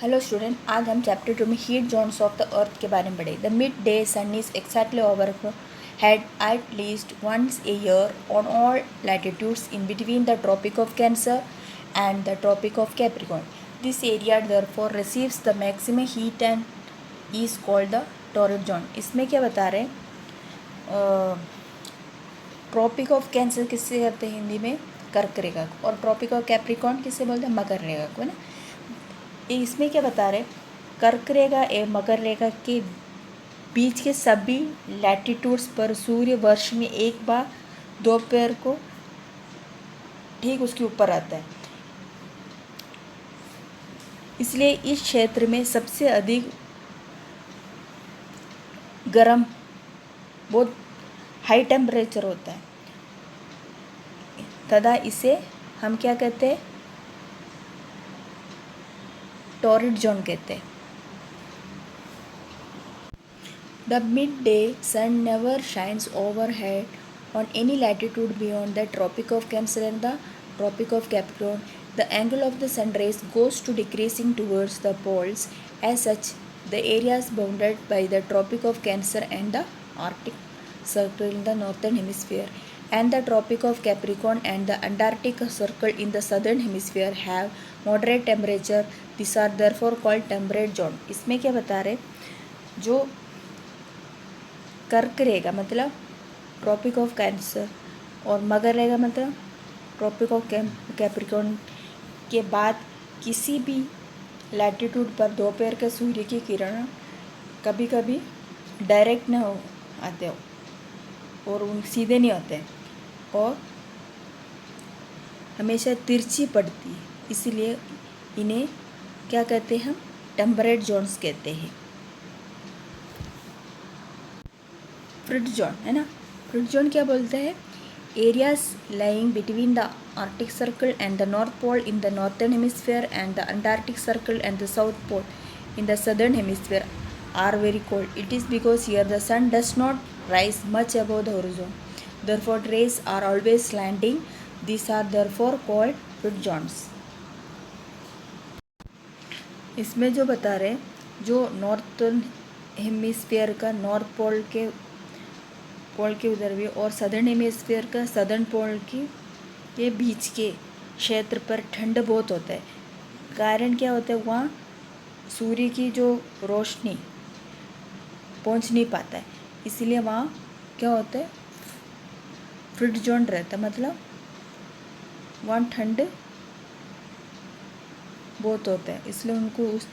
Hello student, आज हम chapter 2 में heat zones of the earth के बारे में पढ़े। The midday sun is exactly overhead at least once a year on all latitudes in between the Tropic of Cancer and the Tropic of Capricorn. This area therefore receives the maximum heat and is called the torrid zone. इसमें क्या बता रहे हैं? Tropic of cancer किससे करते हैं हिंदी में? कर्क रेखा को. और ट्रॉपिक ऑफ कैप्रिकॉर्न किससे बोलते हैं? मकर रेखा को, है ना. इसमें क्या बता रहे, कर्क रेखा एवं मकर रेखा के बीच के सभी लैटिट्यूड्स पर सूर्य वर्ष में एक बार दोपहर को ठीक उसके ऊपर आता है. इसलिए इस क्षेत्र में सबसे अधिक गर्म, बहुत हाई टेम्परेचर होता है, तथा इसे हम क्या कहते हैं? टॉरिड जोन कहते हैं. The midday sun never shines overhead on any latitude beyond the Tropic of Cancer and the Tropic of Capricorn. The angle of the sun rays goes to decreasing towards the poles. As such, the areas bounded by the Tropic of Cancer and the Arctic Circle in the northern hemisphere and the Tropic of Capricorn and the Antarctic Circle in the southern hemisphere have moderate temperature. These are therefore called temperate zone. इसमें क्या बता रहे, जो कर्क रेखा मतलब tropic of cancer और मकर रेखा मतलब tropic of Capricorn के बाद किसी भी लैटिट्यूड पर दोपहर के सूर्य की किरण कभी कभी डायरेक्ट न हो आते हो और उन सीधे नहीं होते और हमेशा तिरछी पड़ती है. इसीलिए इन्हें क्या कहते हैं? हम टेम्परेट जोन्स कहते हैं. फ्रिड जोन, है ना. फ्रिड जोन क्या बोलते हैं? Areas lying between the Arctic Circle and the North Pole in the Northern Hemisphere and the Antarctic Circle and the South Pole in the Southern Hemisphere are very cold. It is because here the sun does not rise much above the horizon. therefore rays are always slanting. These are therefore called frigid zones. इसमें जो बता रहे, जो Northern Hemisphere का North Pole के उधर भी और सदर्न हेमिस्फीयर का सदर्न पोल के बीच के क्षेत्र पर ठंड बहुत होता है. कारण क्या होता है? वहाँ सूर्य की जो रोशनी पहुँच नहीं पाता है, इसलिए वहाँ क्या होता है? फ्रिड जोन रहता है. मतलब वहाँ ठंड बहुत होता है, इसलिए उनको उस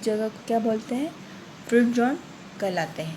जगह को क्या बोलते हैं? फ्रिड जोन कहलाते हैं.